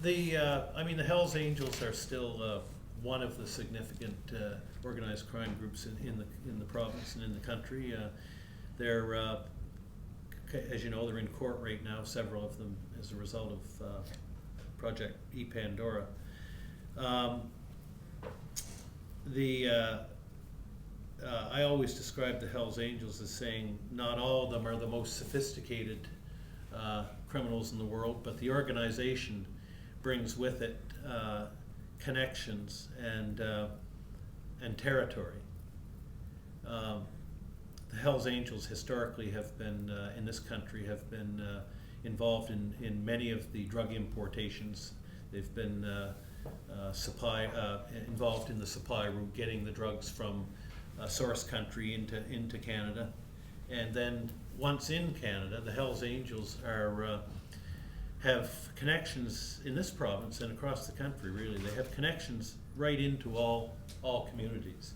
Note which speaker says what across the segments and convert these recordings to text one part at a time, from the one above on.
Speaker 1: I mean, the Hells Angels are still one of the significant organized crime groups in the province and in the country. They're, as you know, they're in court right now, several of them, as a result of Project E-Pandora. I always describe the Hells Angels as saying not all of them are the most sophisticated criminals in the world, but the organization brings with it connections and territory. The Hells Angels historically have been, in this country, have been involved in many of the drug importations. They've been involved in the supply route, getting the drugs from source country into Canada. And then once in Canada, the Hells Angels have connections in this province and across the country, really. They have connections right into all communities.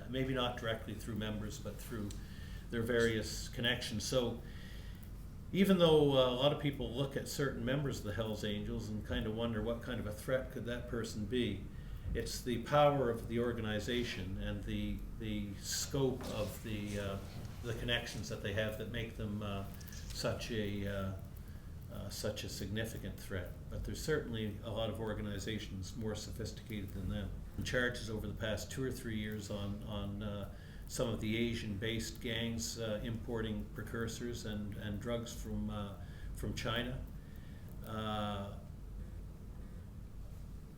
Speaker 1: Maybe not directly through members, but through their various connections. So even though a lot of people look at certain members of the Hells Angels and kind of wonder what kind of a threat could that person be, it's the power of the organization and the scope of the connections that they have that make them such a significant threat. But there's certainly a lot of organizations more sophisticated than them. Charges over the past 2 or 3 years on some of the Asian-based gangs importing precursors and drugs from China.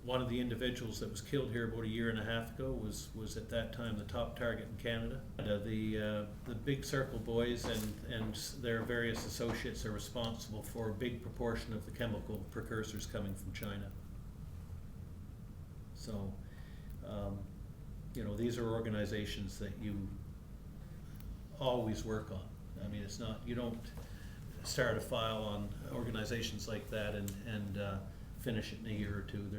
Speaker 1: One of the individuals that was killed here about 1.5 years ago was at that time the top target in Canada. The Big Circle boys and their various associates are responsible for a big proportion of the chemical precursors coming from China. So, you know, these are organizations that you always work on. I mean, it's not, you don't start a file on organizations like that and finish it in 1 year or 2.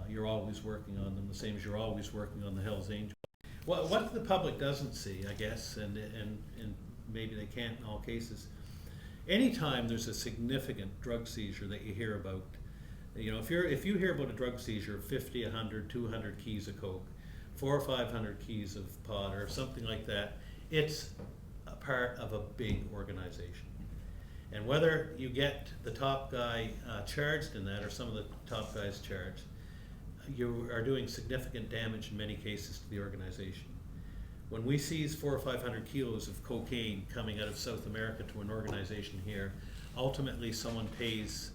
Speaker 1: You're always working on them, the same as you're always working on the Hells Angels. What the public doesn't see, I guess, and maybe they can't in all cases, anytime there's a significant drug seizure that you hear about, you know, if you hear about a drug seizure of 50, 100, 200 keys of coke, 400 or 500 keys of pot or something like that, it's a part of a big organization. And whether you get the top guy charged in that or some of the top guys charged, you are doing significant damage in many cases to the organization. When we seize 400 or 500 kilos of cocaine coming out of South America to an organization here, ultimately someone pays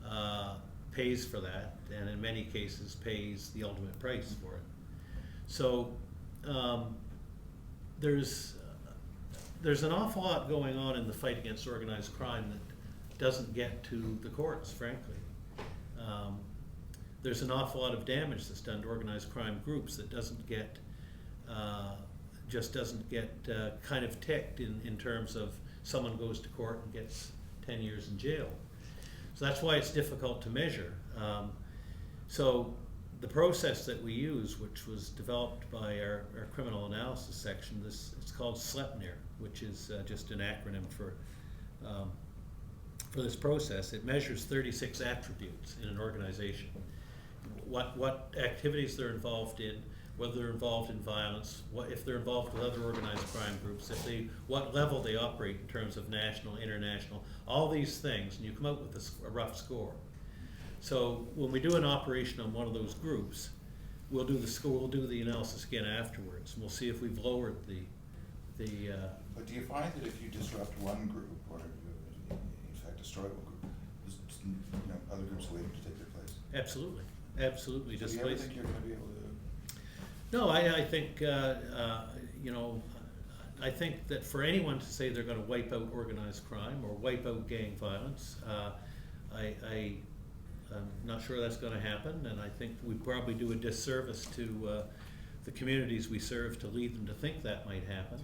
Speaker 1: for that, and in many cases pays the ultimate price for it. So there's an awful lot going on in the fight against organized crime that doesn't get to the courts, frankly. There's an awful lot of damage that's done to organized crime groups that doesn't get, just doesn't get kind of ticked in terms of someone goes to court and gets 10 years in jail. So that's why it's difficult to measure. So the process that we use, which was developed by our criminal analysis section, it's called SLEPNIR, which is just an acronym for this process. It measures 36 attributes in an organization. What activities they're involved in, whether they're involved in violence, if they're involved with other organized crime groups, what level they operate in terms of national, international, all these things, and you come out with a rough score. So when we do an operation on one of those groups, we'll do the analysis again afterwards, and we'll see if we've lowered the.
Speaker 2: But do you find that if you disrupt one group, or in fact destroy one group, there's other groups waiting to take their place?
Speaker 1: Absolutely. Absolutely.
Speaker 2: So do you ever think you're going to be able to?
Speaker 1: No, I think, you know, I think that for anyone to say they're going to wipe out organized crime or wipe out gang violence, I'm not sure that's going to happen, and I think we probably do a disservice to the communities we serve to lead them to think that might happen.